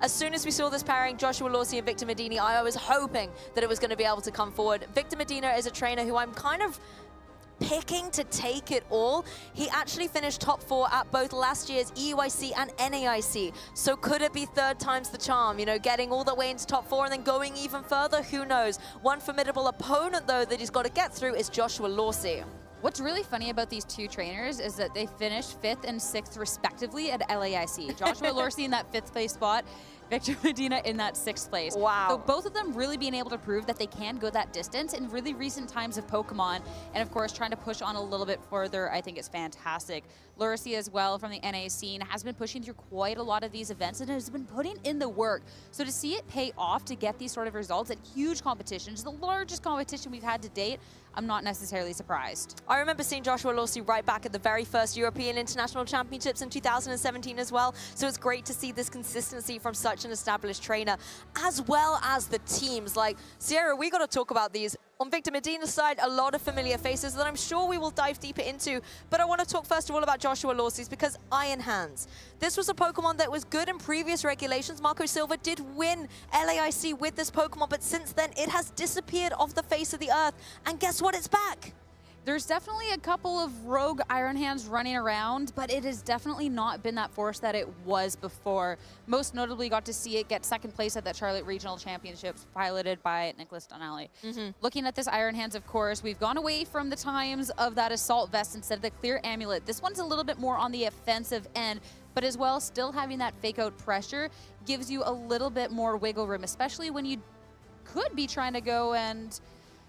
As soon as we saw this pairing, Joshua Lorcy and Victor Medina, I was hoping that it was going to be able to come forward. Victor Medina is a trainer who I'm kind of picking to take it all. He actually finished top 4 at both last year's EUIC and NAIC. So could it be third time's the charm? You know, getting all the way into top 4 and then going even further? Who knows? One formidable opponent, though, that he's got to get through is Joshua Lorcy. What's really funny about these two trainers is that they finished 5th and 6th respectively at LAIC. Joshua Lorcy in that 5th place spot, Victor Medina in that 6th place. Wow. So both of them really being able to prove that they can go that distance in really recent times of Pokemon. And of course, trying to push on a little bit further, I think it's fantastic. Lorcy as well from the NA scene has been pushing through quite a lot of these events and has been putting in the work. So to see it pay off to get these sort of results at huge competitions, the largest competition we've had to date, I'm not necessarily surprised. I remember seeing Joshua Lorcy right back at the very first European International Championships in 2017 as well. So it's great to see this consistency from such an established trainer, as well as the teams. Like, Sierra, we got to talk about these. On Victor Medina's side, a lot of familiar faces that I'm sure we will dive deeper into. But I want to talk first of all about Joshua Lorcy's, because Iron Hands. This was a Pokemon that was good in previous regulations. Marco Silva did win LAIC with this Pokemon, but since then it has disappeared off the face of the earth. And guess what? It's back. There's definitely a couple of rogue Iron Hands running around, but it has definitely not been that force that it was before. Most notably, got to see it get 2nd place at that Charlotte Regional Championships, piloted by Nicholas Donnelly. Looking at this Iron Hands, of course, we've gone away from the times of that Assault Vest instead of the Clear Amulet. This one's a little bit more on the offensive end, but as well, still having that fake out pressure gives you a little bit more wiggle room, especially when you could be trying to go and,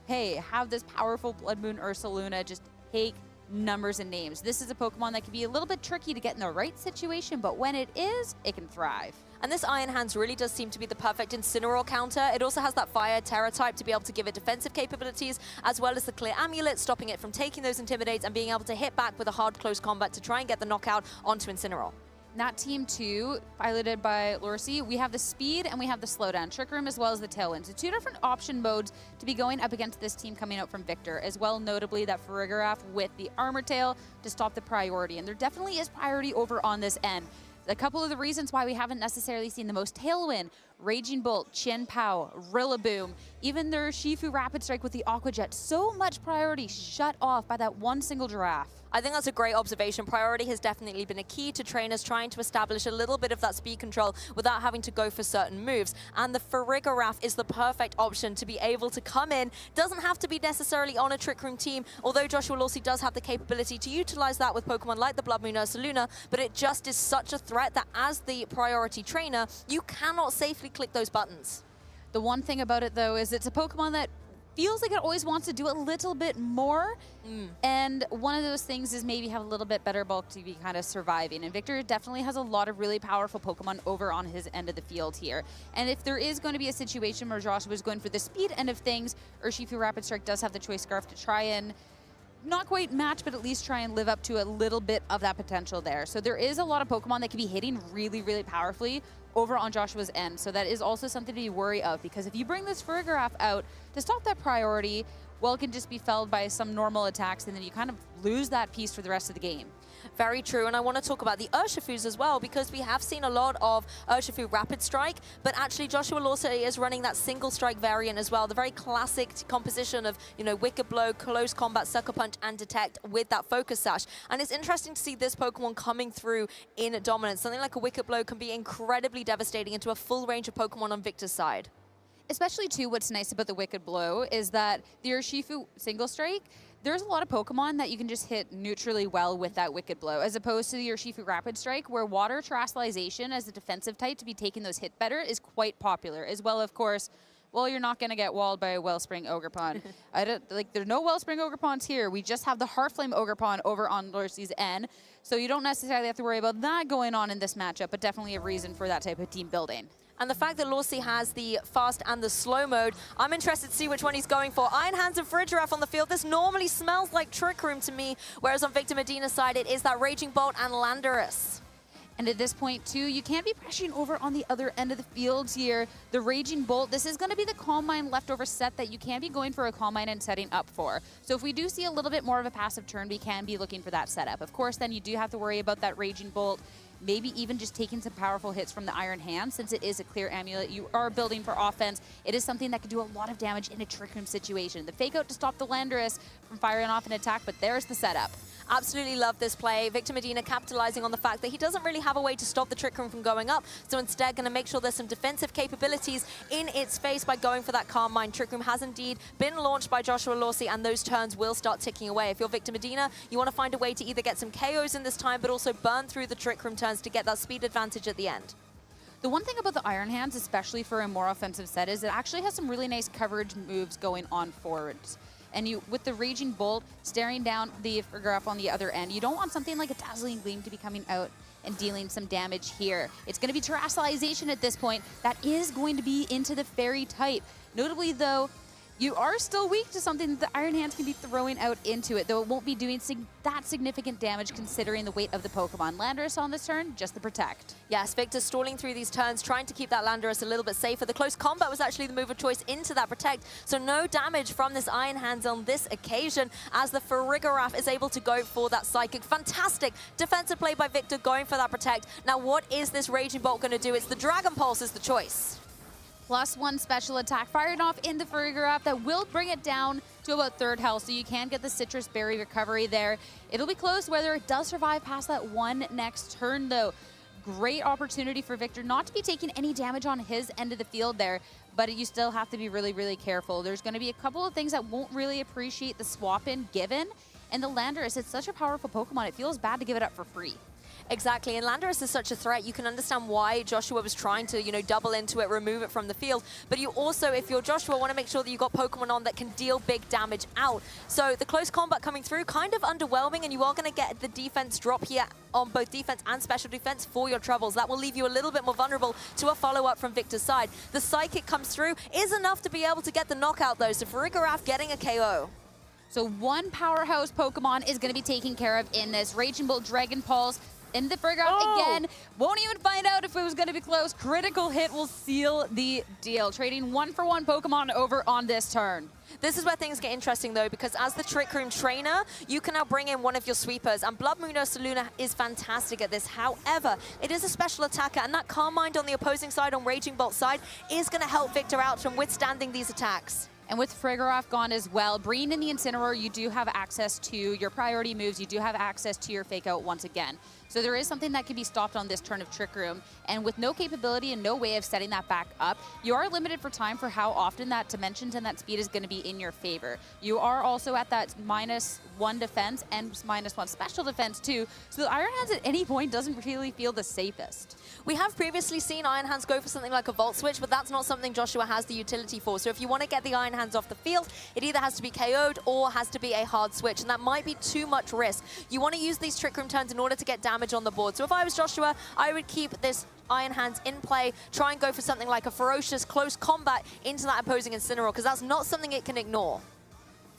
hey, have this powerful Blood Moon Ursaluna just take numbers and names. This is a Pokemon that can be a little bit tricky to get in the right situation, but when it is, it can thrive. And this Iron Hands really does seem to be the perfect Incineroar counter. It also has that Fire Terra type to be able to give it defensive capabilities, as well as the Clear Amulet, stopping it from taking those Intimidates and being able to hit back with a hard close combat to try and get the knockout onto Incineroar. Not Team 2, piloted by Lorcy, we have the speed and we have the slowdown, Trick Room as well as the Tailwind. So 2 different option modes to be going up against this team coming out from Victor, as well notably that Farigiraf with the Armor Tail to stop the priority. And there definitely is priority over on this end. A couple of the reasons why we haven't necessarily seen the most Tailwind, Raging Bolt, Chin Pow, Rillaboom, even their Shifu Rapid Strike with the Aqua Jet. So much priority shut off by that one single Giraffe. I think that's a great observation. Priority has definitely been a key to trainers trying to establish a little bit of that speed control without having to go for certain moves. And the Farigiraf is the perfect option to be able to come in. Doesn't have to be necessarily on a Trick Room team, although Joshua Lorcy does have the capability to utilize that with Pokemon like the Blood Moon Ursaluna, but it just is such a threat that as the priority trainer, you cannot safely click those buttons. The one thing about it, though, is it's a Pokemon that feels like it always wants to do a little bit more. And one of those things is maybe have a little bit better bulk to be kind of surviving. And Victor definitely has a lot of really powerful Pokemon over on his end of the field here. And if there is going to be a situation where Joshua is going for the speed end of things, Urshifu Rapid Strike does have the Choice Scarf to try and not quite match, but at least try and live up to a little bit of that potential there. So there is a lot of Pokemon that can be hitting really, really powerfully over on Joshua's end. So that is also something to be wary of, because if you bring this Farigiraf out to stop that priority, well, it can just be felled by some normal attacks, and then you kind of lose that piece for the rest of the game. Very true, and I want to talk about the Urshifus as well, because we have seen a lot of Urshifu Rapid Strike, but actually Joshua Lorcy is running that single strike variant as well, the very classic composition of, you know, Wicked Blow, Close Combat, Sucker Punch, and Detect with that Focus Sash. And it's interesting to see this Pokemon coming through in dominance. Something like a Wicked Blow can be incredibly devastating into a full range of Pokemon on Victor's side. Especially, too, what's nice about the Wicked Blow is that the Urshifu Single Strike, there's a lot of Pokemon that you can just hit neutrally well with that Wicked Blow, as opposed to the Urshifu Rapid Strike, where Water Terastallization as a defensive type to be taking those hit better is quite popular. As well, of course, well, you're not going to get walled by a Wellspring Ogerpon. There's no Wellspring Ogerpons here. We just have the Heartflame Ogerpon over on Lorcy's end, so you don't necessarily have to worry about that going on in this matchup, but definitely a reason for that type of team building. And the fact that Lorcy has the fast and the slow mode, I'm interested to see which one he's going for. Iron Hands and Farigiraf on the field. This normally smells like Trick Room to me, whereas on Victor Medina's side, it is that Raging Bolt and Landorus. And at this point, too, you can't be pressuring over on the other end of the field here. The Raging Bolt, this is going to be the Calm Mind leftover set that you can be going for a Calm Mind and setting up for. So if we do see a little bit more of a passive turn, we can be looking for that setup. Of course, then you do have to worry about that Raging Bolt maybe even just taking some powerful hits from the Iron Hand. Since it is a clear amulet, you are building for offense. It is something that can do a lot of damage in a Trick Room situation. The fake out to stop the Landorus from firing off an attack, but there's the setup. Absolutely love this play. Victor Medina capitalizing on the fact that he doesn't really have a way to stop the Trick Room from going up, so instead going to make sure there's some defensive capabilities in its face by going for that Calm Mind. Trick Room has indeed been launched by Joshua Lorcy, and those turns will start ticking away. If you're Victor Medina, you want to find a way to either get some KOs in this time, but also burn through the Trick Room turns to get that speed advantage at the end. The one thing about the Iron Hands, especially for a more offensive set, is it actually has some really nice coverage moves going on forwards. And you, with the Raging Bolt staring down the graph on the other end, you don't want something like a Dazzling Gleam to be coming out and dealing some damage here. It's going to be Terrestrialization at this point. That is going to be into the Fairy type. Notably, though, you are still weak to something that the Iron Hands can be throwing out into it, though it won't be doing that significant damage considering the weight of the Pokemon. Landorus on this turn, just the Protect. Yes, Victor stalling through these turns, trying to keep that Landorus a little bit safer. The close combat was actually the move of choice into that Protect, so no damage from this Iron Hands on this occasion as the Farigiraf is able to go for that Psychic. Fantastic defensive play by Victor going for that Protect. Now what is this Raging Bolt going to do? It's the Dragon Pulse is the choice. +1 special attack fired off in the Farigiraf that will bring it down to about 3rd health, so you can get the Citrus Berry recovery there. It'll be close whether it does survive past that one next turn, though. Great opportunity for Victor not to be taking any damage on his end of the field there, but you still have to be really, really careful. There's going to be a couple of things that won't really appreciate the swap-in given, and the Landorus, it's such a powerful Pokemon, it feels bad to give it up for free. Exactly, and Landorus is such a threat. You can understand why Joshua was trying to, double into it, remove it from the field. But you also, if you're Joshua, want to make sure that you've got Pokemon on that can deal big damage out. So the close combat coming through, kind of underwhelming, and you are going to get the defense drop here on both defense and special defense for your troubles. That will leave you a little bit more vulnerable to a follow-up from Victor's side. The Psychic comes through, is enough to be able to get the knockout, though. So Farigiraf getting a KO. So one powerhouse Pokemon is going to be taken care of in this. Raging Bolt, Dragon Pulse, in the Farigiraf again. Won't even find out if it was going to be close. Critical hit will seal the deal. Trading 1-for-1 Pokemon over on this turn. This is where things get interesting, though, because as the Trick Room trainer, you can now bring in one of your sweepers, and Blood Moon Ursaluna is fantastic at this. However, it is a special attacker, and that Calm Mind on the opposing side, on Raging Bolt's side, is going to help Victor out from withstanding these attacks. And with Farigiraf gone as well, bringing in the Incineroar, you do have access to your priority moves. You do have access to your Fake Out once again. So there is something that can be stopped on this turn of Trick Room. And with no capability and no way of setting that back up, you are limited for time for how often that Dimensions and that speed is going to be in your favor. You are also at that -1 defense and -1 special defense too. So the Iron Hands at any point doesn't really feel the safest. We have previously seen Iron Hands go for something like a Volt Switch, but that's not something Joshua has the utility for. So if you want to get the Iron Hands off the field, it either has to be KO'd or has to be a hard switch, and that might be too much risk. You want to use these Trick Room turns in order to get damage on the board. So if I was Joshua, I would keep this Iron Hands in play, try and go for something like a ferocious close combat into that opposing Incineroar, because that's not something it can ignore.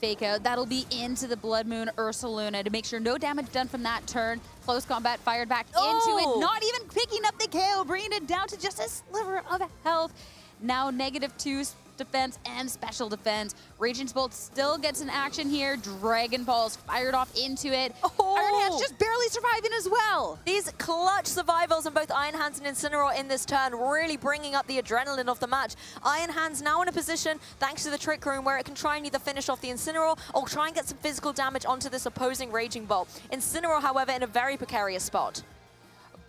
Fake Out, that'll be into the Blood Moon Ursaluna to make sure no damage done from that turn. Close combat fired back into it, not even picking up the KO, bringing it down to just a sliver of health. Now -2 defense and special defense. Raging Bolt still gets an action here. Dragon Balls fired off into it. Iron Hands just barely surviving as well. These clutch survivals on both Iron Hands and Incineroar in this turn, really bringing up the adrenaline of the match. Iron Hands now in a position, thanks to the Trick Room, where it can try and either finish off the Incineroar or try and get some physical damage onto this opposing Raging Bolt. Incineroar, however, in a very precarious spot.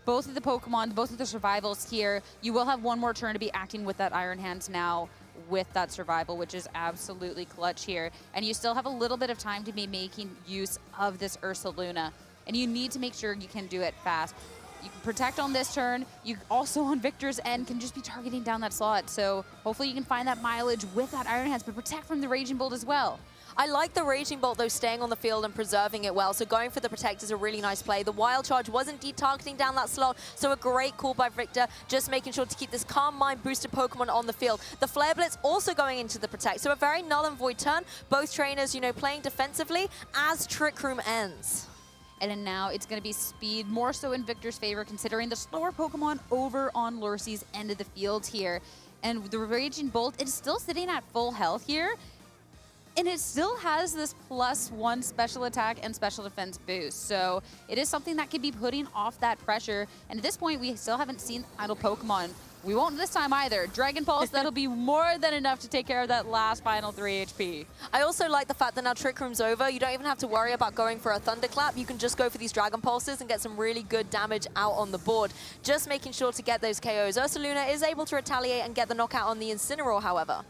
Both of the Pokemon, both of the survivals here, you will have one more turn to be acting with that Iron Hands now with that survival, which is absolutely clutch here. And you still have a little bit of time to be making use of this Ursaluna. And you need to make sure you can do it fast. You can protect on this turn. You also, on Victor's end, can just be targeting down that slot. So hopefully you can find that mileage with that Iron Hands, but protect from the Raging Bolt as well. I like the Raging Bolt, though, staying on the field and preserving it well. So going for the Protect is a really nice play. The Wild Charge was indeed targeting down that slot, so a great call by Victor, just making sure to keep this Calm Mind boosted Pokemon on the field. The Flare Blitz also going into the Protect, so a very null and void turn. Both trainers, playing defensively as Trick Room ends. And then now it's going to be speed, more so in Victor's favor, considering the slower Pokemon over on Lorcy's end of the field here. And the Raging Bolt is still sitting at full health here. And it still has this +1 special attack and special defense boost. So it is something that can be putting off that pressure. And at this point, we still haven't seen idle Pokemon. We won't this time either. Dragon Pulse, that'll be more than enough to take care of that last final 3 HP. I also like the fact that now Trick Room's over. You don't even have to worry about going for a Thunderclap. You can just go for these Dragon Pulses and get some really good damage out on the board. Just making sure to get those KOs. Ursaluna is able to retaliate and get the knockout on the Incineroar, however.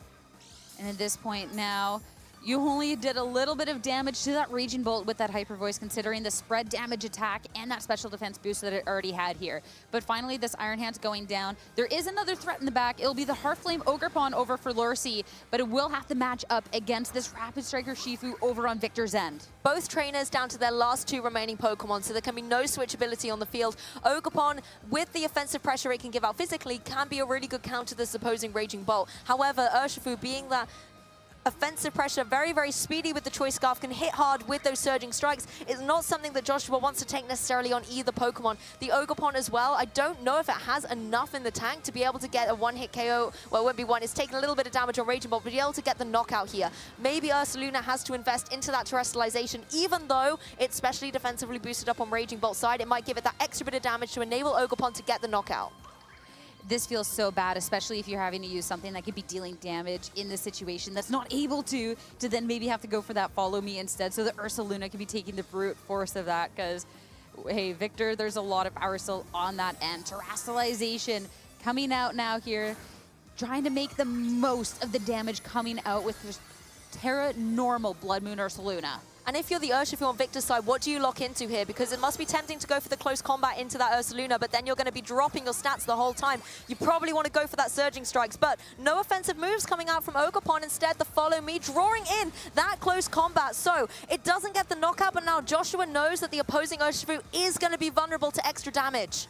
And at this point now, you only did a little bit of damage to that Raging Bolt with that Hyper Voice, considering the spread damage attack and that special defense boost that it already had here. But finally, this Iron Hand's going down. There is another threat in the back. It'll be the Heartflame Ogerpon over for Lorcy, but it will have to match up against this Rapid Striker Shifu over on Victor's end. Both trainers down to their last 2 remaining Pokemon, so there can be no switchability on the field. Ogerpon, with the offensive pressure it can give out physically, can be a really good counter to this opposing Raging Bolt. However, Urshifu, being that offensive pressure, very, very speedy with the Choice Scarf, can hit hard with those surging strikes. It's not something that Joshua wants to take necessarily on either Pokemon. The Ogerpon as well, I don't know if it has enough in the tank to be able to get a one-hit KO. Well, it won't be one. It's taking a little bit of damage on Raging Bolt, but be able to get the knockout here. Maybe Ursaluna has to invest into that terrestrialization, even though it's specially defensively boosted up on Raging Bolt's side. It might give it that extra bit of damage to enable Ogerpon to get the knockout. This feels so bad, especially if you're having to use something that could be dealing damage in this situation that's not able to then maybe have to go for that Follow Me instead, so that Ursaluna can be taking the brute force of that, because, hey, Victor, there's a lot of power still on that end. Terrestrialization coming out now here, trying to make the most of the damage coming out with this Terra Normal Blood Moon Ursaluna. And if you're the Urshifu on Victor's side, what do you lock into here? Because it must be tempting to go for the close combat into that Ursaluna, but then you're going to be dropping your stats the whole time. You probably want to go for that Surging Strikes, but no offensive moves coming out from Ogerpon. Instead, the Follow Me, drawing in that close combat. So it doesn't get the knockout, but now Joshua knows that the opposing Urshifu is going to be vulnerable to extra damage.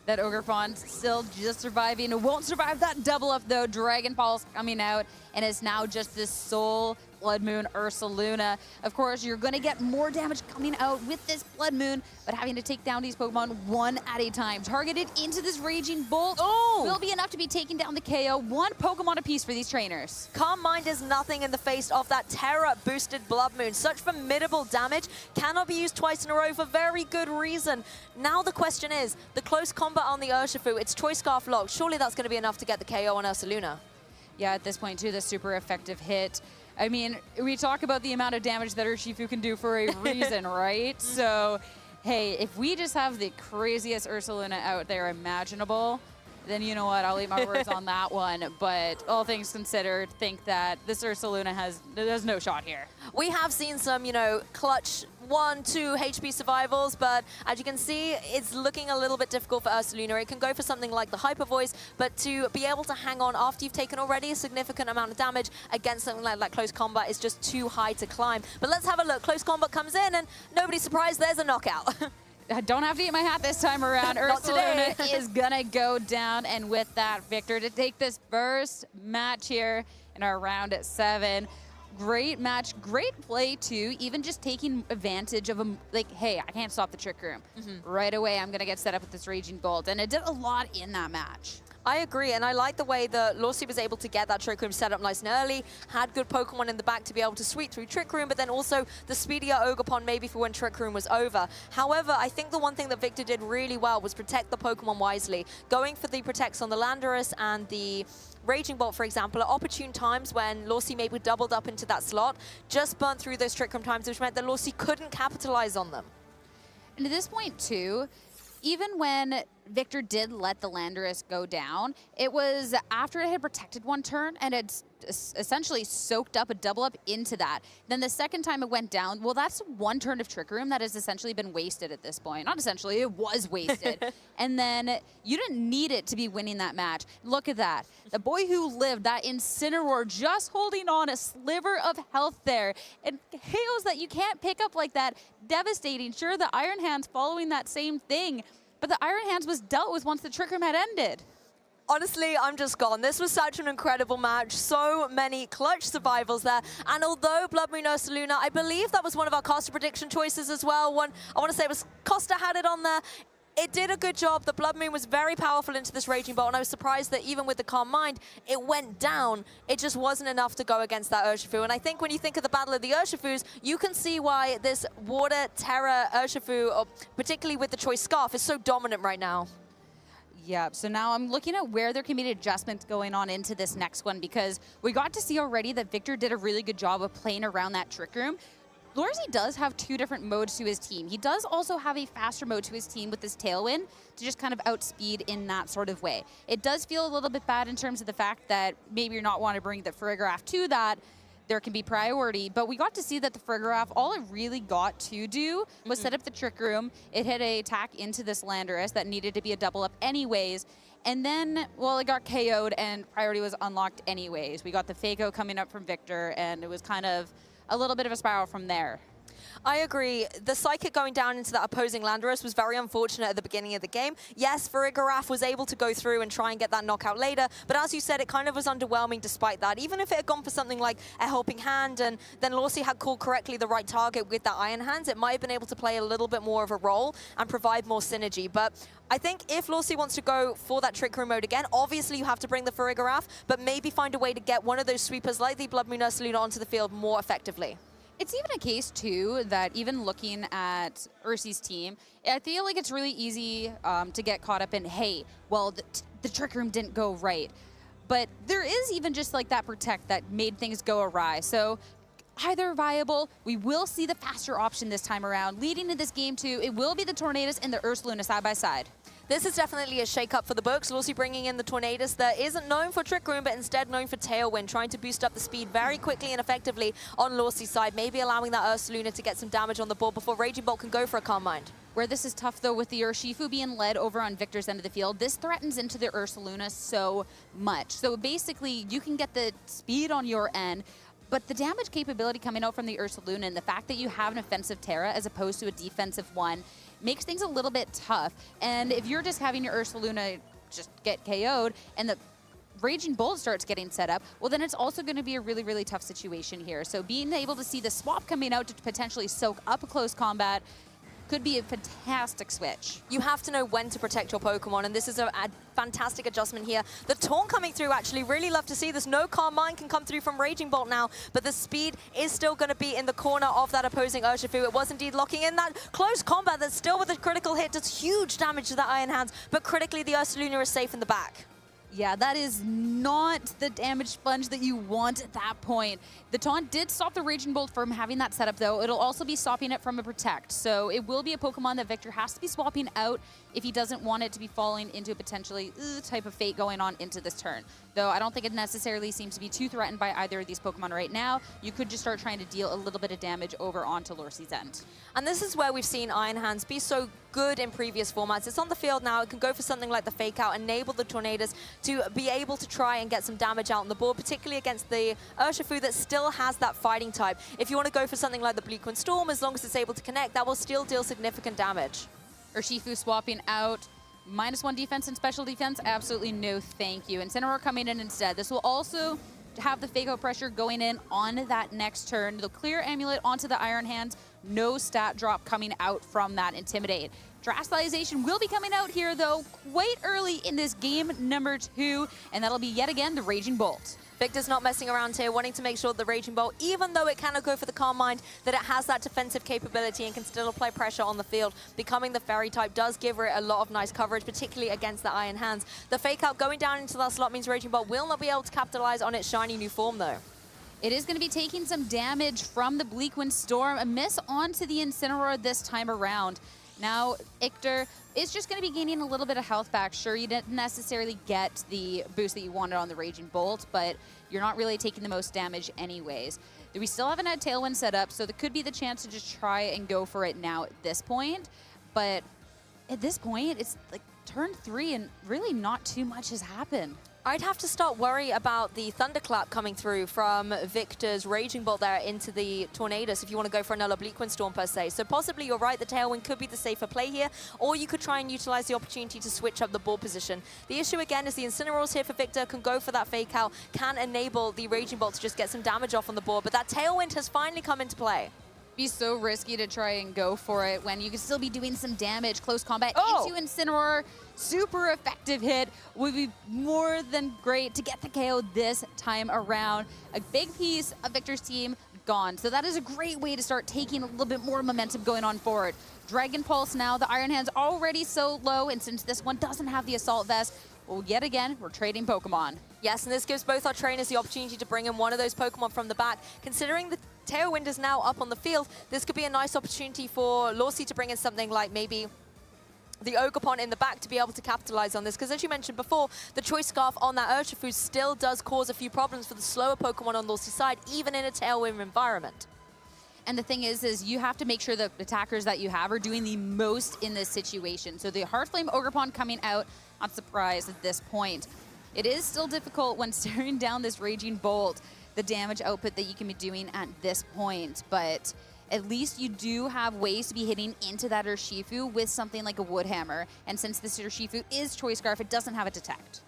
That Ogerpon still just surviving. It won't survive that double up though. Dragon Pulse coming out, and it's now just this sole Blood Moon Ursaluna. Of course, you're going to get more damage coming out with this Blood Moon, but having to take down these Pokemon one at a time. Targeted into this Raging Bolt will be enough to be taking down the KO. 1 Pokemon apiece for these trainers. Calm Mind is nothing in the face of that Terra-boosted Blood Moon. Such formidable damage cannot be used twice in a row for very good reason. Now the question is, the close combat on the Urshifu, it's Choice Scarf locked. Surely that's going to be enough to get the KO on Ursaluna. Yeah, at this point too, the super effective hit. I mean, we talk about the amount of damage that Urshifu can do for a reason, right? So, hey, if we just have the craziest Ursaluna out there imaginable, then you know what, I'll eat my words on that one. But all things considered, think that this Ursaluna there's no shot here. We have seen some, you know, clutch 1, 2 HP survivals, but as you can see, it's looking a little bit difficult for Ursaluna. It can go for something like the Hyper Voice, but to be able to hang on after you've taken already a significant amount of damage against something like close combat is just too high to climb. But let's have a look. Close combat comes in, and nobody's surprised there's a knockout. I don't have to eat my hat this time around. Ursaluna is gonna go down, and with that, Victor to take this first match here in our round at 7. Great match, great play too, even just taking advantage of like, hey, I can't stop the Trick Room. Right away, I'm gonna get set up with this Raging Bolt, and it did a lot in that match. I agree, and I like the way that Lorcy was able to get that Trick Room set up nice and early, had good Pokemon in the back to be able to sweep through Trick Room, but then also the speedier Ogerpon maybe for when Trick Room was over. However, I think the one thing that Victor did really well was protect the Pokemon wisely. Going for the Protects on the Landorus and the Raging Bolt, for example, at opportune times when Lorcy maybe doubled up into that slot, just burnt through those Trick Room times, which meant that Lorcy couldn't capitalize on them. And at this point too, even when Victor did let the Landorus go down, it was after it had protected one turn and had essentially soaked up a double up into that. Then the second time it went down, well, that's one turn of Trick Room that has essentially been wasted at this point. Not essentially, it was wasted. And then you didn't need it to be winning that match. Look at that. The boy who lived, that Incineroar, just holding on a sliver of health there. And KOs that you can't pick up like that, devastating. Sure, the Iron Hands following that same thing, but the Iron Hands was dealt with once the Trick Room had ended. Honestly, I'm just gone. This was such an incredible match. So many clutch survivals there. And although Blood Moon Ursaluna, I believe that was one of our caster prediction choices as well. I want to say it was Costa had it on there. It did a good job. The Blood Moon was very powerful into this Raging Bolt, and I was surprised that even with the Calm Mind, it went down. It just wasn't enough to go against that Urshifu. And I think when you think of the Battle of the Urshifus, you can see why this Water Terra Urshifu, or particularly with the Choice Scarf, is so dominant right now. Yeah, so now I'm looking at where there can be an adjustment going on into this next one, because we got to see already that Víctor did a really good job of playing around that Trick Room. Lorcy does have 2 different modes to his team. He does also have a faster mode to his team with his Tailwind to just kind of outspeed in that sort of way. It does feel a little bit bad in terms of the fact that maybe you're not wanting to bring the Farigiraf to that. There can be priority, but we got to see that the Farigiraf, all it really got to do was set up the Trick Room. It hit a attack into this Landorus that needed to be a double up anyways. And then, well, it got KO'd and priority was unlocked anyways. We got the Fako coming up from Víctor, and it was kind of a little bit of a spiral from there. I agree. The Psychic going down into that opposing Landorus was very unfortunate at the beginning of the game. Yes, Farigiraf was able to go through and try and get that knockout later, but as you said, it kind of was underwhelming despite that. Even if it had gone for something like a Helping Hand and then Lorcy had called correctly the right target with that Iron Hands, it might have been able to play a little bit more of a role and provide more synergy. But I think if Lorcy wants to go for that Trick Room mode again, obviously you have to bring the Farigiraf, but maybe find a way to get one of those sweepers like the Blood Moon Ursaluna onto the field more effectively. It's even a case, too, that even looking at Ursi's team, I feel like it's really easy to get caught up in, hey, well, the Trick Room didn't go right. But there is even just like that Protect that made things go awry. So either viable, we will see the faster option this time around. Leading to this game, too, it will be the Tornadus and the Ursaluna side by side. This is definitely a shake-up for the books. Lorcy bringing in the Tornadus that isn't known for Trick Room, but instead known for Tailwind, trying to boost up the speed very quickly and effectively on Lorcy's side, maybe allowing that Ursaluna to get some damage on the board before Raging Bolt can go for a Calm Mind. Where this is tough, though, with the Urshifu being led over on Víctor's end of the field, this threatens into the Ursaluna so much. So basically, you can get the speed on your end, but the damage capability coming out from the Ursaluna and the fact that you have an offensive Terra as opposed to a defensive one makes things a little bit tough. And if you're just having your Ursaluna just get KO'd and the Raging Bolt starts getting set up, well, then it's also going to be a really, really tough situation here. So being able to see the swap coming out to potentially soak up a close combat could be a fantastic switch. You have to know when to protect your Pokemon, and this is a fantastic adjustment here. The Taunt coming through, actually, really love to see this. No Calm Mind can come through from Raging Bolt now, but the speed is still going to be in the corner of that opposing Urshifu. It was indeed locking in that close combat that's still with a critical hit, does huge damage to the Iron Hands, but critically the Ursaluna is safe in the back. Yeah, that is not the damage sponge that you want at that point. The Taunt did stop the Raging Bolt from having that setup, though. It'll also be stopping it from a Protect. So it will be a Pokemon that Víctor has to be swapping out if he doesn't want it to be falling into a potentially type of fate going on into this turn. Though I don't think it necessarily seems to be too threatened by either of these Pokemon right now. You could just start trying to deal a little bit of damage over onto Lorcy's end. And this is where we've seen Iron Hands be so good in previous formats. It's on the field now. It can go for something like the Fake Out, enable the Tornadus to be able to try and get some damage out on the board, particularly against the Urshifu that still has that fighting type. If you want to go for something like the Bleakwind Storm, as long as it's able to connect, that will still deal significant damage. Urshifu swapping out. -1 defense and special defense, absolutely no thank you. Incineroar coming in instead. This will also have the Fake-Out pressure going in on that next turn. The clear Amulet onto the Iron Hands. No stat drop coming out from that Intimidate. Drastalization will be coming out here, though, quite early in this game number 2, and that'll be yet again the Raging Bolt. Víctor's not messing around here, wanting to make sure the Raging Bolt, even though it cannot go for the Calm Mind, that it has that defensive capability and can still apply pressure on the field. Becoming the Fairy type does give it a lot of nice coverage, particularly against the Iron Hands. The Fake Out going down into that slot means Raging Bolt will not be able to capitalize on its shiny new form, though. It is going to be taking some damage from the Bleakwind Storm. A miss onto the Incineroar this time around. Now, Víctor is just going to be gaining a little bit of health back. Sure, you didn't necessarily get the boost that you wanted on the Raging Bolt, but you're not really taking the most damage anyways. We still haven't had Tailwind set up, so there could be the chance to just try and go for it now at this point. But at this point, it's like turn 3 and really not too much has happened. I'd have to start worry about the Thunderclap coming through from Víctor's Raging Bolt there into the Tornadus if you want to go for another Bleakwind Storm per se. So possibly you're right, the Tailwind could be the safer play here, or you could try and utilize the opportunity to switch up the board position. The issue again is the Incineroar's here for Víctor, can go for that Fake Out, can enable the Raging Bolt to just get some damage off on the board, but that Tailwind has finally come into play. be so risky to try and go for it when you could still be doing some damage. Close combat into Incineroar. Super effective hit would be more than great to get the KO this time around. A big piece of Victor's team gone. So that is a great way to start taking a little bit more momentum going on forward. Dragon Pulse now, the Iron Hand's already so low, and since this one doesn't have the Assault Vest, well, yet again, we're trading Pokemon. Yes, and this gives both our trainers the opportunity to bring in one of those Pokemon from the back. Considering the Tailwind is now up on the field, this could be a nice opportunity for Lorcy to bring in something like maybe the Ogerpon in the back to be able to capitalize on this. Because as you mentioned before, the Choice Scarf on that Urshifu still does cause a few problems for the slower Pokemon on Lorcy's side, even in a Tailwind environment. And the thing is you have to make sure the attackers that you have are doing the most in this situation. So the Heartflame Ogerpon coming out, not surprised at this point. It is still difficult when staring down this Raging Bolt, the damage output that you can be doing at this point. But at least you do have ways to be hitting into that Urshifu with something like a Wood Hammer. And since this Urshifu is Choice Scarf, it doesn't have a Detect.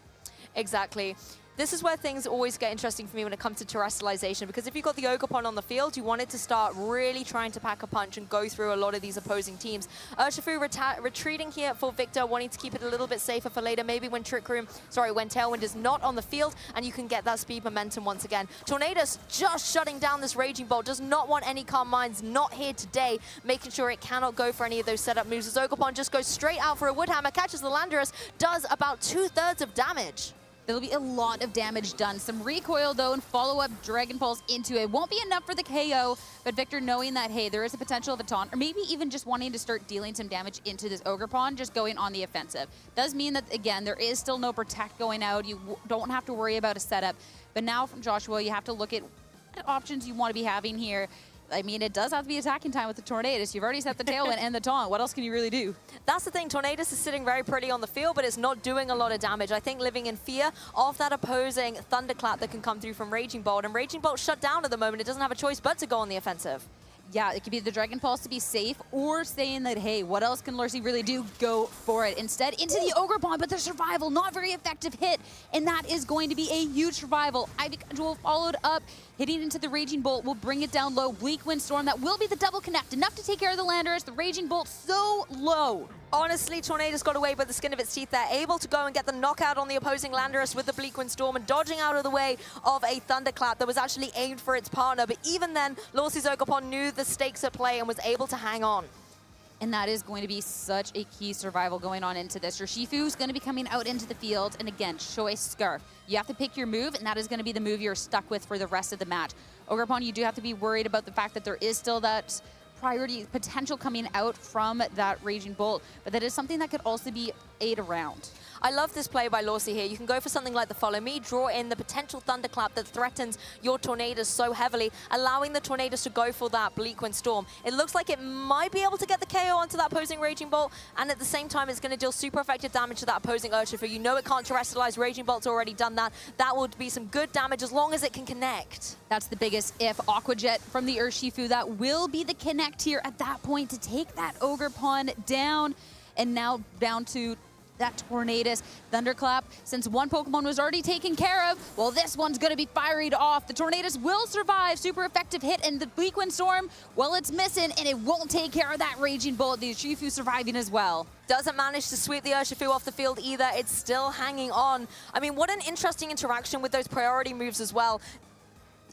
Exactly. This is where things always get interesting for me when it comes to terrestrialization, because if you've got the Ogerpon on the field, you want it to start really trying to pack a punch and go through a lot of these opposing teams. Urshifu retreating here for Victor, wanting to keep it a little bit safer for later, maybe when when Tailwind is not on the field, and you can get that speed momentum once again. Tornadus just shutting down this Raging Bolt, does not want any Calm Minds, not here today, making sure it cannot go for any of those setup moves. As Ogerpon just goes straight out for a Wood Hammer, catches the Landorus, does about 2/3 of damage. There'll be a lot of damage done. Some recoil, though, and follow-up Dragon Pulse into it. Won't be enough for the KO, but Victor knowing that, hey, there is a potential of a taunt, or maybe even just wanting to start dealing some damage into this Ogerpon, just going on the offensive. Does mean that, again, there is still no Protect going out. You don't have to worry about a setup. But now from Joshua, you have to look at what options you want to be having here. I mean, it does have to be attacking time with the Tornadus. You've already set the Tailwind and the Taunt. What else can you really do? That's the thing. Tornadus is sitting very pretty on the field, but it's not doing a lot of damage. I think living in fear of that opposing Thunderclap that can come through from Raging Bolt. And Raging Bolt shut down at the moment. It doesn't have a choice but to go on the offensive. Yeah, it could be the Dragon Pulse to be safe, or saying that, hey, what else can Lorcy really do? Go for it. Instead, into the Ogerpon, but the survival, not very effective hit, and that is going to be a huge survival. Ivy Control followed up, hitting into the Raging Bolt, will bring it down low. Bleak Windstorm, that will be the double connect, enough to take care of the Landorus. The Raging Bolt so low. Honestly, Tornadus got away by the skin of its teeth there, able to go and get the knockout on the opposing Landorus with the Bleak Windstorm and dodging out of the way of a Thunderclap that was actually aimed for its partner. But even then, Lorcy's Ogerpon knew the stakes at play and was able to hang on. And that is going to be such a key survival going on into this. Urshifu is going to be coming out into the field, and again, Choice Scarf. You have to pick your move, and that is going to be the move you're stuck with for the rest of the match. Ogerpon, you do have to be worried about the fact that there is still that priority potential coming out from that Raging Bolt, but that is something that could also be aid around. I love this play by Lorcy here. You can go for something like the Follow Me, draw in the potential Thunderclap that threatens your Tornadus so heavily, allowing the Tornadus to go for that Bleak Windstorm. It looks like it might be able to get the KO onto that opposing Raging Bolt, and at the same time, it's going to deal super effective damage to that opposing Urshifu. You know it can't terrestrialize. Raging Bolt's already done that. That would be some good damage as long as it can connect. That's the biggest if. Aqua Jet from the Urshifu, that will be the connect here at that point to take that Ogerpon down, and now down to that Tornadus. Thunderclap, since one Pokemon was already taken care of, well, this one's going to be fired off. The Tornadus will survive. Super effective hit, and the Bleak Windstorm, well, it's missing, and it won't take care of that Raging Bolt. The Urshifu surviving as well. Doesn't manage to sweep the Urshifu off the field either. It's still hanging on. I mean, what an interesting interaction with those priority moves as well.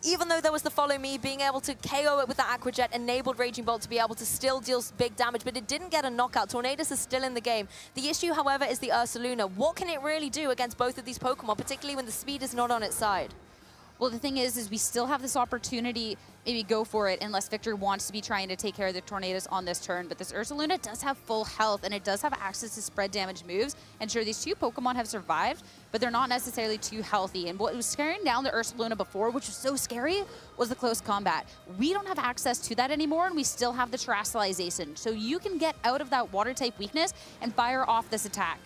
Even though there was the Follow Me, being able to KO it with that Aqua Jet enabled Raging Bolt to be able to still deal big damage, but it didn't get a knockout. Tornadus is still in the game. The issue, however, is the Ursaluna. What can it really do against both of these Pokemon, particularly when the speed is not on its side? Well, the thing is we still have this opportunity, maybe go for it, unless Victor wants to be trying to take care of the Tornadus on this turn. But this Ursaluna does have full health, and it does have access to spread damage moves. And sure, these two Pokemon have survived, but they're not necessarily too healthy. And what was scaring down the Ursaluna before, which was so scary, was the close combat. We don't have access to that anymore, and we still have the terrestrialization. So you can get out of that water-type weakness and fire off this attack.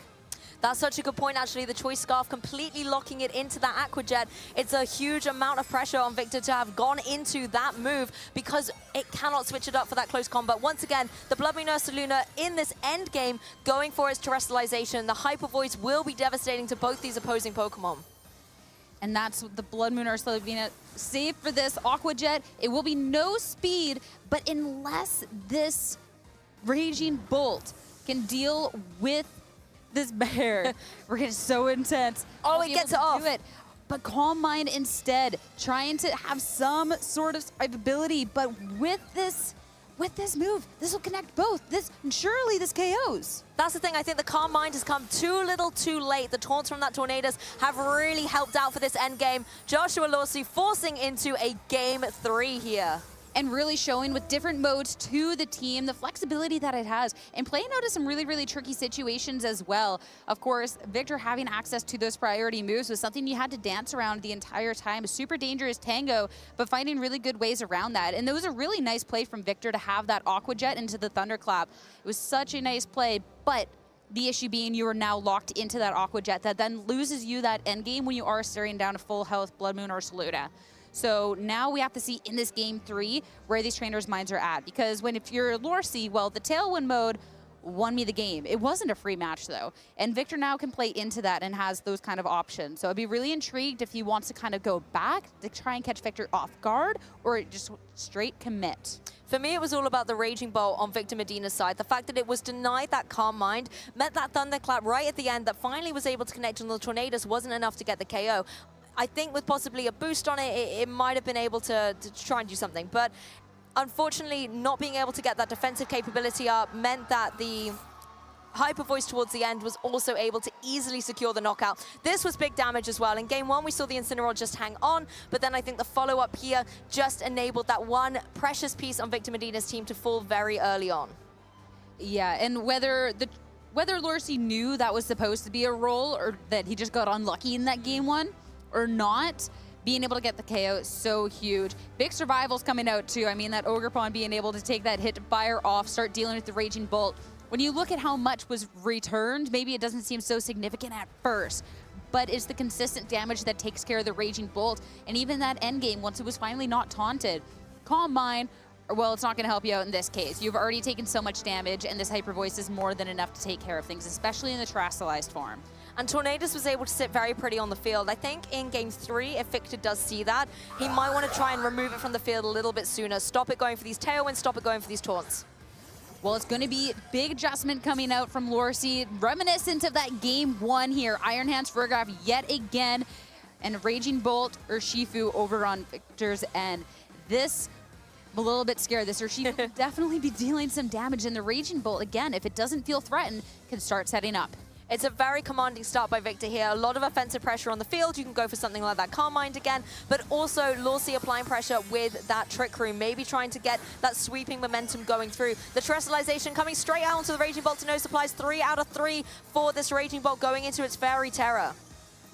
That's such a good point, actually. The Choice Scarf completely locking it into that Aqua Jet. It's a huge amount of pressure on Victor to have gone into that move because it cannot switch it up for that close combat. Once again, the Blood Moon Ursaluna in this end game going for its terrestrialization. The Hyper Voice will be devastating to both these opposing Pokemon. And that's the Blood Moon Slovenia save for this Aqua Jet. It will be no speed, but unless this Raging Bolt can deal with this bear, we're getting so intense. Oh, it gets off. But Calm Mind instead, trying to have some sort of survivability, but with this move, this will connect both. Surely this KOs. That's the thing. I think the Calm Mind has come too little too late. The taunts from that Tornadoes have really helped out for this end game. Joshua Lorcy forcing into a game 3 here. And really showing with different modes to the team the flexibility that it has and playing out of some really, really tricky situations as well. Of course, Victor having access to those priority moves was something you had to dance around the entire time. A super dangerous tango, but finding really good ways around that. And it was a really nice play from Victor to have that Aqua Jet into the Thunderclap. It was such a nice play, but the issue being you are now locked into that Aqua Jet that then loses you that end game when you are staring down a full health Blood Moon or Saluda. So now we have to see in this game 3 where these trainers' minds are at. Because if you're Lorcy, well, the Tailwind mode won me the game. It wasn't a free match, though. And Victor now can play into that and has those kind of options. So I'd be really intrigued if he wants to kind of go back to try and catch Victor off guard or just straight commit. For me, it was all about the Raging Bolt on Victor Medina's side. The fact that it was denied that Calm Mind, met that Thunderclap right at the end that finally was able to connect on the Tornadoes wasn't enough to get the KO. I think with possibly a boost on it, it might have been able to try and do something. But unfortunately, not being able to get that defensive capability up meant that the Hyper Voice towards the end was also able to easily secure the knockout. This was big damage as well. In game 1, we saw the Incineroar just hang on, but then I think the follow-up here just enabled that one precious piece on Victor Medina's team to fall very early on. Yeah, and whether Lorcy knew that was supposed to be a roll or that he just got unlucky in that game 1, or not, being able to get the KO is so huge. Big survivals coming out too. I mean, that Ogre Pawn being able to take that hit to fire off, start dealing with the Raging Bolt. When you look at how much was returned, maybe it doesn't seem so significant at first, but it's the consistent damage that takes care of the Raging Bolt. And even that end game, once it was finally not taunted, Calm Mind, well, it's not going to help you out in this case. You've already taken so much damage, and this Hyper Voice is more than enough to take care of things, especially in the Terastallized form. And Tornadoes was able to sit very pretty on the field. I think in game 3, if Victor does see that, he might want to try and remove it from the field a little bit sooner. Stop it going for these Tailwinds, stop it going for these taunts. Well, it's going to be big adjustment coming out from Lorcy, reminiscent of that game 1 here. Iron Hands Fergraph yet again, and Raging Bolt Urshifu over on Victor's end. This, I'm a little bit scared. This Urshifu will definitely be dealing some damage, and the Raging Bolt, again, if it doesn't feel threatened, can start setting up. It's a very commanding start by Victor here. A lot of offensive pressure on the field. You can go for something like that Calm Mind again, but also Lorcy applying pressure with that Trick Room, maybe trying to get that sweeping momentum going through. The Terastallization coming straight out onto the Raging Bolt to no supplies. 3 out of 3 for this Raging Bolt going into its Fairy Terror.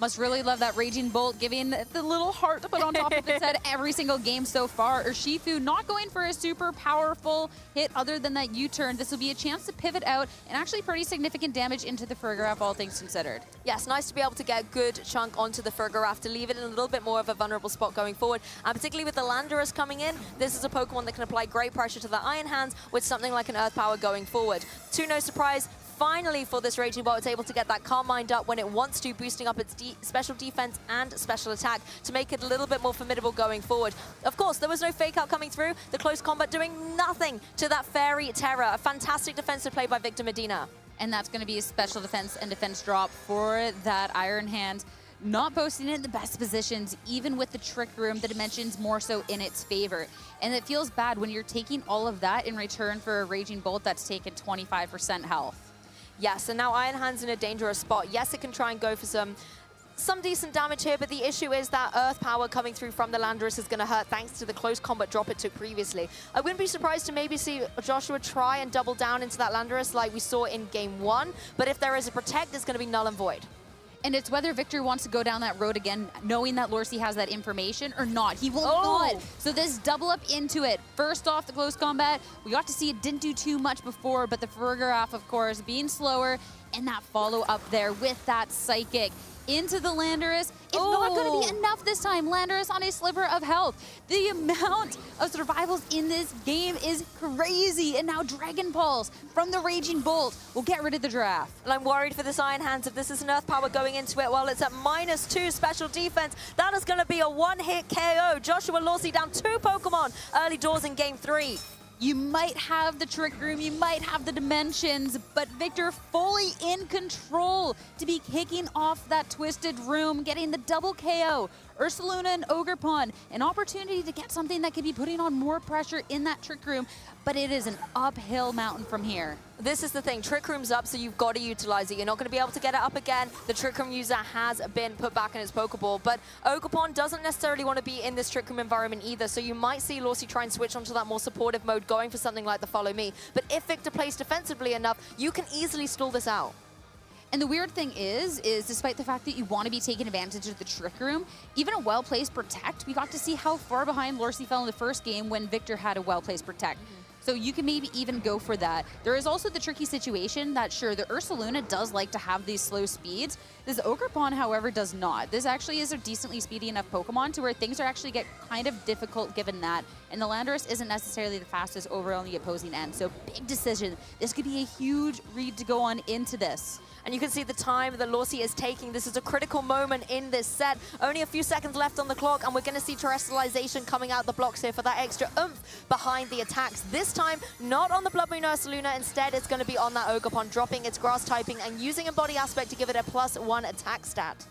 Must really love that Raging Bolt giving the little heart to put on top of its head every single game so far. Urshifu not going for a super powerful hit other than that U-turn. This will be a chance to pivot out and actually pretty significant damage into the Fergraph, all things considered. Yes, nice to be able to get a good chunk onto the Fergraph to leave it in a little bit more of a vulnerable spot going forward. And particularly with the Landorus coming in, this is a Pokemon that can apply great pressure to the Iron Hands with something like an Earth Power going forward. To no surprise, finally for this Raging Bolt, it's able to get that Calm Mind up when it wants to, boosting up its special defense and special attack to make it a little bit more formidable going forward. Of course, there was no fake out coming through. The close combat doing nothing to that Fairy Terror. A fantastic defensive play by Victor Medina. And that's going to be a special defense and defense drop for that Iron Hand. Not posting it in the best positions, even with the Trick Room, the dimensions more so in its favor. And it feels bad when you're taking all of that in return for a Raging Bolt that's taken 25% health. Yes, and now Iron Hand's in a dangerous spot. Yes, it can try and go for some decent damage here, but the issue is that Earth Power coming through from the Landorus is going to hurt thanks to the close combat drop it took previously. I wouldn't be surprised to maybe see Joshua try and double down into that Landorus like we saw in game 1, but if there is a Protect, it's going to be null and void. And it's whether Victor wants to go down that road again, knowing that Lorcy has that information or not. He will not. So this double up into it. First off, the close combat. We got to see it didn't do too much before, but the Fergraph, of course, being slower, and that follow up there with that Psychic. into the Landorus. It's not going to be enough this time. Landorus on a sliver of health. The amount of survivals in this game is crazy. And now Dragon Pulse from the Raging Bolt will get rid of the draft. And I'm worried for this Iron Hands if this is an Earth Power going into it. Well, it's at -2 special defense. That is going to be a one-hit KO. Joshua Lorcy down 2 Pokemon early doors in Game 3. You might have the Trick Room, you might have the Dimensions, but Victor fully in control to be kicking off that Twisted Room, getting the double KO. Ursaluna and Ogerpon, an opportunity to get something that could be putting on more pressure in that Trick Room, but it is an uphill mountain from here. This is the thing, Trick Room's up, so you've got to utilize it. You're not going to be able to get it up again. The Trick Room user has been put back in its Pokeball, but Ogerpon doesn't necessarily want to be in this Trick Room environment either, so you might see Lorcy try and switch onto that more supportive mode, going for something like the Follow Me. But if Victor plays defensively enough, you can easily stall this out. And the weird thing is despite the fact that you want to be taking advantage of the Trick Room, even a well-placed Protect, we got to see how far behind Lorcy fell in the first game when Victor had a well-placed Protect. So you can maybe even go for that. There is also the tricky situation that, sure, the Ursaluna does like to have these slow speeds. This Ogerpon, however, does not. This actually is a decently speedy enough Pokemon to where things are actually get kind of difficult given that. And the Landorus isn't necessarily the fastest over on the opposing end. So big decision. This could be a huge read to go on into this. And you can see the time that Lorcy is taking. This is a critical moment in this set. Only a few seconds left on the clock, and we're going to see Terrestrialization coming out the blocks here for that extra oomph behind the attacks. This time, not on the Blood Moon Ursaluna. Instead, it's going to be on that Ogerpon, dropping its grass typing and using Embody Aspect to give it a +1 attack stat.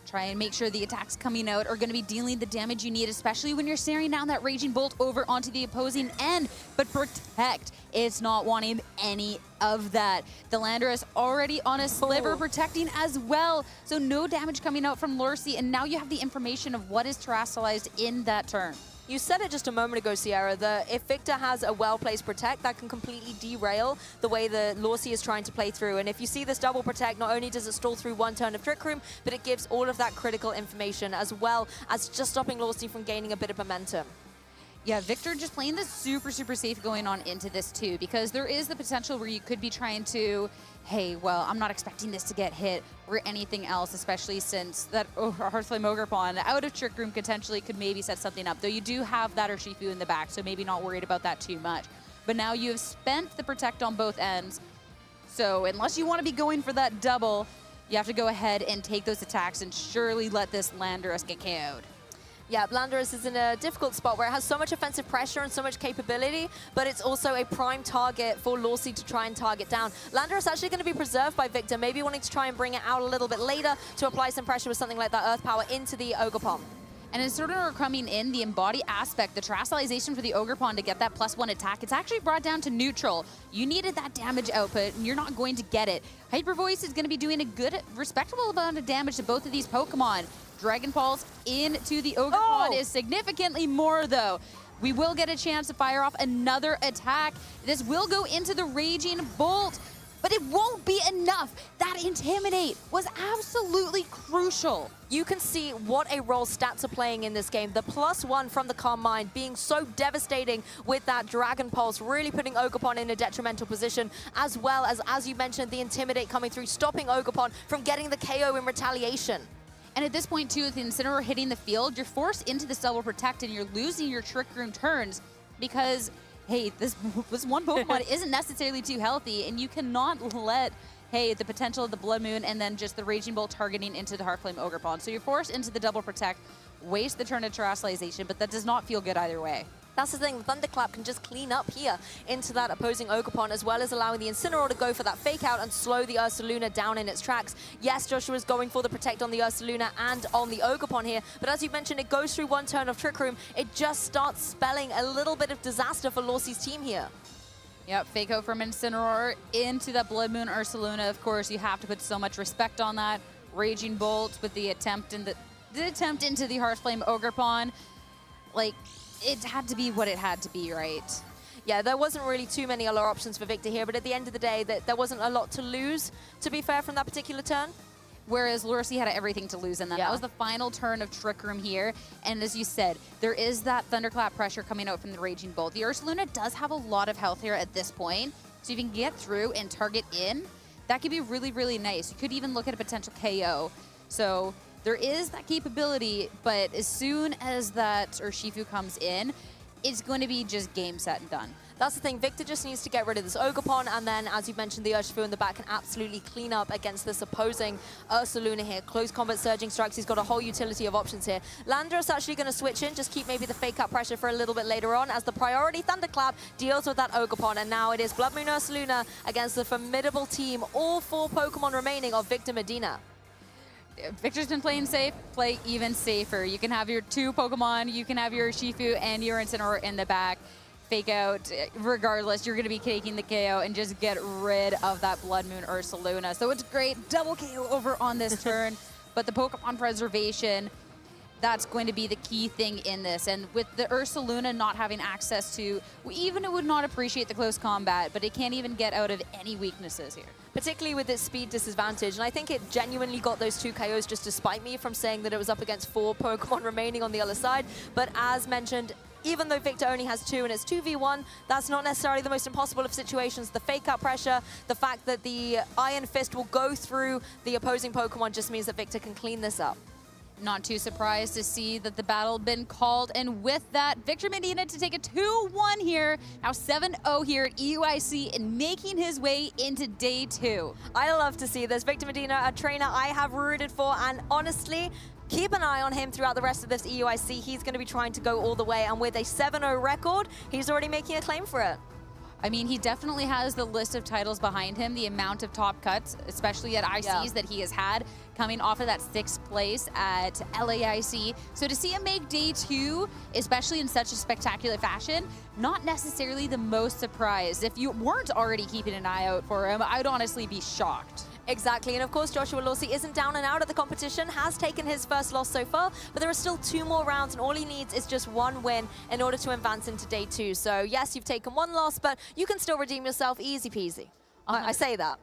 Try and make sure the attacks coming out are going to be dealing the damage you need, especially when you're staring down that Raging Bolt over onto the opposing end. But Protect, it's not wanting any of that. The Landorus already on a sliver, protecting as well. So no damage coming out from Lorcy, and now you have the information of what is terrestrialized in that turn. You said it just a moment ago, Sierra, that if Victor has a well-placed Protect, that can completely derail the way that Lorcy is trying to play through. And if you see this double Protect, not only does it stall through one turn of Trick Room, but it gives all of that critical information as well as just stopping Lorcy from gaining a bit of momentum. Yeah, Victor just playing this super, super safe going on into this too, because there is the potential where you could be trying to, hey, well, I'm not expecting this to get hit or anything else, especially since that Hearthflame Ogerpon out of Trick Room potentially could maybe set something up. Though you do have that Urshifu in the back, so maybe not worried about that too much. But now you have spent the Protect on both ends, so unless you want to be going for that double, you have to go ahead and take those attacks and surely let this Landorus get KO'd. Yeah, Landorus is in a difficult spot where it has so much offensive pressure and so much capability, but it's also a prime target for Lorcy to try and target down. Landorus actually going to be preserved by Victor, maybe wanting to try and bring it out a little bit later to apply some pressure with something like that Earth Power into the Ogerpon. And in sort of coming in, the Embody Aspect, the Terrestrialization for the Ogerpon to get that +1 attack, it's actually brought down to neutral. You needed that damage output, and you're not going to get it. Hyper Voice is going to be doing a good, respectable amount of damage to both of these Pokemon. Dragon Pulse into the Ogerpon is significantly more, though. We will get a chance to fire off another attack. This will go into the Raging Bolt, but it won't be enough. That Intimidate was absolutely crucial. You can see what a role stats are playing in this game. The +1 from the Calm Mind being so devastating with that Dragon Pulse, really putting Ogerpon in a detrimental position, as well as you mentioned, the Intimidate coming through, stopping Ogerpon from getting the KO in retaliation. And at this point, too, with the Incineroar hitting the field, you're forced into this double Protect, and you're losing your Trick Room turns because, hey, this one Pokemon isn't necessarily too healthy, and you cannot let, hey, the potential of the Blood Moon and then just the Raging Bolt targeting into the Heartflame Ogerpon. So you're forced into the double Protect, waste the turn of Terrestrialization, but that does not feel good either way. That's the thing, Thunderclap can just clean up here into that opposing Ogerpon, as well as allowing the Incineroar to go for that fake out and slow the Ursaluna down in its tracks. Yes, Joshua's going for the Protect on the Ursaluna and on the Ogerpon here, but as you mentioned, it goes through one turn of Trick Room. It just starts spelling a little bit of disaster for Lorcy's team here. Yep, fake out from Incineroar into that Blood Moon Ursaluna. Of course, you have to put so much respect on that. Raging Bolt with the attempt into the Hearthflame Ogerpon. Like, it had to be what it had to be, right? Yeah, there wasn't really too many other options for Victor here, but at the end of the day, there wasn't a lot to lose, to be fair, from that particular turn. Whereas Lorcy had everything to lose, and then that was the final turn of Trick Room here. And as you said, there is that Thunderclap pressure coming out from the Raging Bolt. The Ursaluna does have a lot of health here at this point, so if you can get through and target in, that could be really, really nice. You could even look at a potential KO. So there is that capability, but as soon as that Urshifu comes in, it's going to be just game, set, and done. That's the thing. Victor just needs to get rid of this Ogerpon, and then, as you mentioned, the Urshifu in the back can absolutely clean up against this opposing Ursaluna here. Close combat surging strikes. He's got a whole utility of options here. Landorus actually going to switch in, just keep maybe the fake out pressure for a little bit later on, as the priority Thunderclap deals with that Ogerpon, and now it is Blood Moon Ursaluna against the formidable team, all 4 Pokemon remaining of Victor Medina. Victor's been playing safe, play even safer. You can have your 2 Pokemon, you can have your Urshifu and your Incineroar in the back. Fake out, regardless, you're going to be taking the KO and just get rid of that Blood Moon Ursaluna. So it's great, double KO over on this turn, but the Pokemon preservation, that's going to be the key thing in this. And with the Ursaluna not having access to, even it would not appreciate the close combat, but it can't even get out of any weaknesses here. Particularly with its speed disadvantage. And I think it genuinely got those 2 KOs just to spite me from saying that it was up against 4 Pokemon remaining on the other side. But as mentioned, even though Victor only has 2 and it's 2v1, that's not necessarily the most impossible of situations. The fake out pressure, the fact that the Iron Fist will go through the opposing Pokemon just means that Victor can clean this up. Not too surprised to see that the battle been called, and with that, Victor Medina to take a 2-1 here, now 7-0 here at EUIC, and making his way into day 2. I love to see this. Victor Medina, a trainer I have rooted for, and honestly, keep an eye on him throughout the rest of this EUIC. He's going to be trying to go all the way, and with a 7-0 record, he's already making a claim for it. I mean, he definitely has the list of titles behind him, the amount of top cuts, especially at ICs that he has had, coming off of that 6th place at LAIC. So to see him make day 2, especially in such a spectacular fashion, not necessarily the most surprised. If you weren't already keeping an eye out for him, I'd honestly be shocked. Exactly, and of course Joshua Lorcy isn't down and out at the competition, has taken his first loss so far, but there are still 2 more rounds, and all he needs is just 1 win in order to advance into day 2. So yes, you've taken 1 loss, but you can still redeem yourself easy peasy. I say that.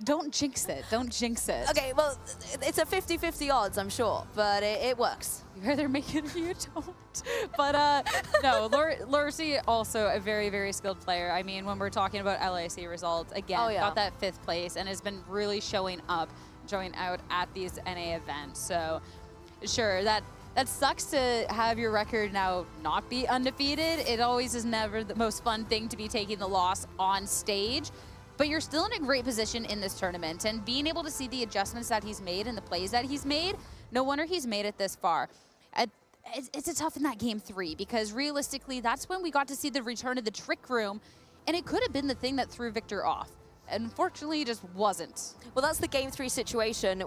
Don't jinx it. Don't jinx it. Okay, well, it's a 50-50 odds, I'm sure, but it works. You'd rather make it if you don't. But no, Lorcy also a very, very skilled player. I mean, when we're talking about LAC results, again, got that 5th place and has been really showing out at these NA events. So sure, that sucks to have your record now not be undefeated. It always is never the most fun thing to be taking the loss on stage, but you're still in a great position in this tournament, and being able to see the adjustments that he's made and the plays that he's made, no wonder he's made it this far. It's a tough in that game 3, because realistically, that's when we got to see the return of the Trick Room, and it could have been the thing that threw Victor off. Unfortunately, it just wasn't. Well, that's the game 3 situation.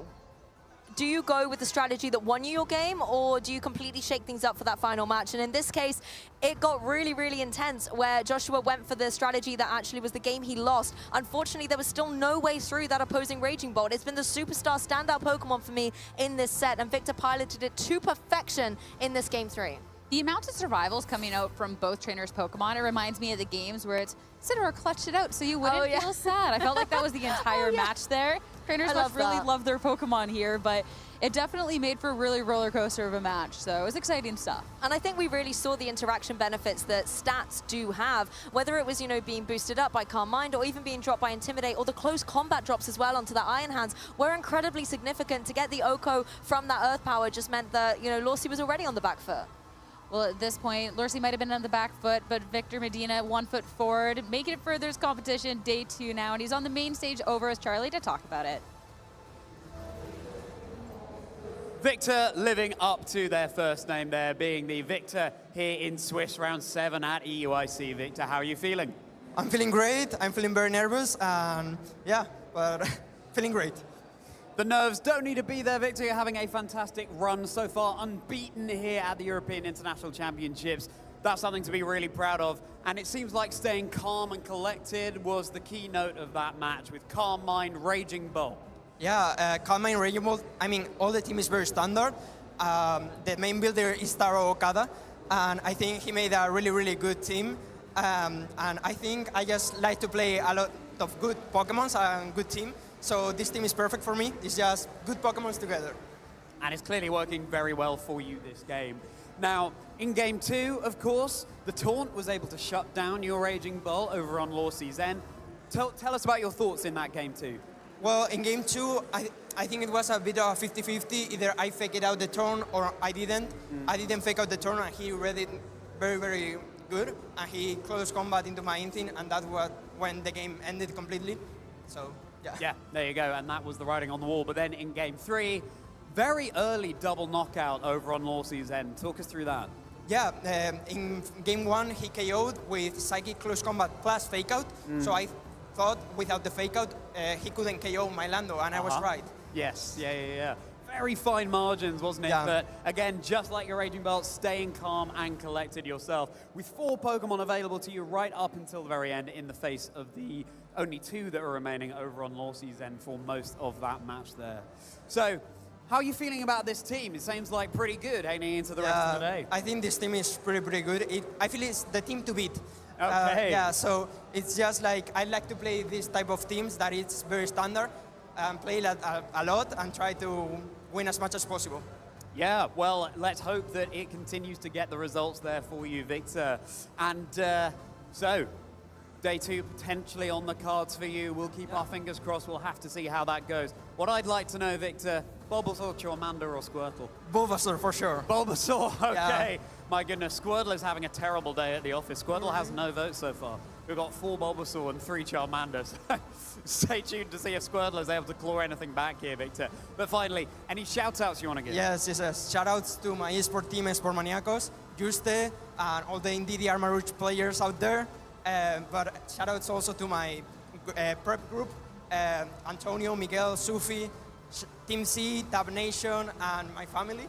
Do you go with the strategy that won you your game, or do you completely shake things up for that final match? And in this case, it got really, really intense, where Joshua went for the strategy that actually was the game he lost. Unfortunately, there was still no way through that opposing Raging Bolt. It's been the superstar standout Pokemon for me in this set, and Victor piloted it to perfection in this game 3. The amount of survivals coming out from both trainers' Pokemon, it reminds me of the games where it's Incineroar clutched it out so you wouldn't feel sad. I felt like that was the entire match there. Trainers must really love their Pokemon here, but it definitely made for a really roller coaster of a match, so it was exciting stuff. And I think we really saw the interaction benefits that stats do have, whether it was, you know, being boosted up by Calm Mind or even being dropped by Intimidate, or the close combat drops as well onto that Iron Hands were incredibly significant. To get the Oko from that Earth Power just meant that, you know, Lorcy was already on the back foot. Well, at this point, Lorcy might have been on the back foot, but Victor Medina 1 foot forward, making it further his competition, day 2 now, and he's on the main stage over as Charlie to talk about it. Victor living up to their first name there, being the Victor here in Swiss round 7 at EUIC. Victor, how are you feeling? I'm feeling great. I'm feeling very nervous, and yeah, but feeling great. The nerves don't need to be there, Victor. You're having a fantastic run so far, unbeaten here at the European International Championships. That's something to be really proud of. And it seems like staying calm and collected was the keynote of that match, with Calm Mind, Raging Bolt. Yeah, Calm Mind, Raging Bolt. I mean, all the team is very standard. The main builder is Taro Okada, and I think he made a really, really good team. And I think I just like to play a lot of good Pokemons and good team. So this team is perfect for me. It's just good Pokemons together. And it's clearly working very well for you this game. Now, in game 2, of course, the Taunt was able to shut down your Raging Bolt over on Lorcy's end. Tell us about your thoughts in that game 2. Well, in game 2, I think it was a bit of a 50-50. Either I fake it out the turn or I didn't. I didn't fake out the turn, and he read it very, very good. And he close combat into my in, and that's when the game ended completely. So, yeah. Yeah, there you go. And that was the writing on the wall. But then in game 3, very early double knockout over on Lorcy's end. Talk us through that. Yeah, in game 1, he KO'd with psychic close combat plus fake out. So I thought without the fake out, he couldn't KO my Lando, and I was right. Yes, yeah. Very fine margins, wasn't it? Yeah. But again, just like your Raging Belt, staying calm and collected yourself. With 4 Pokemon available to you right up until the very end in the face of the only 2 that are remaining over on Lorcy's end for most of that match there. So, how are you feeling about this team? It seems like pretty good heading into the rest of the day. I think this team is pretty good. I feel it's the team to beat. Okay. Yeah, so it's just like I like to play this type of teams that it's very standard, and play a lot and try to win as much as possible. Yeah, well, let's hope that it continues to get the results there for you, Victor. And so, day 2 potentially on the cards for you. We'll keep our fingers crossed. We'll have to see how that goes. What I'd like to know, Victor, Bulbasaur, Charmander, or Squirtle? Bulbasaur for sure. Bulbasaur, okay. Yeah. My goodness, Squirtle is having a terrible day at the office. Squirtle has no votes so far. We've got 4 Bulbasaur and 3 Charmanders. Stay tuned to see if Squirtle is able to claw anything back here, Victor. But finally, any shout-outs you want to give? Yes. Shout-outs to my eSport team, Esport Maniacos, Juste, and all the Indeed Armarouge players out there. But shout-outs also to my prep group, Antonio, Miguel, Sufi, Team C, Tab Nation, and my family.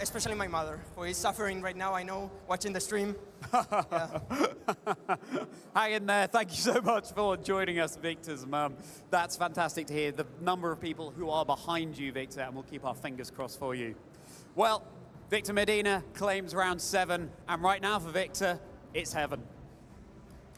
Especially my mother, who is suffering right now, I know, watching the stream. Hang in there. Thank you so much for joining us, Victor's mum. That's fantastic to hear the number of people who are behind you, Victor, and we'll keep our fingers crossed for you. Well, Victor Medina claims round 7, and right now for Victor, it's heaven.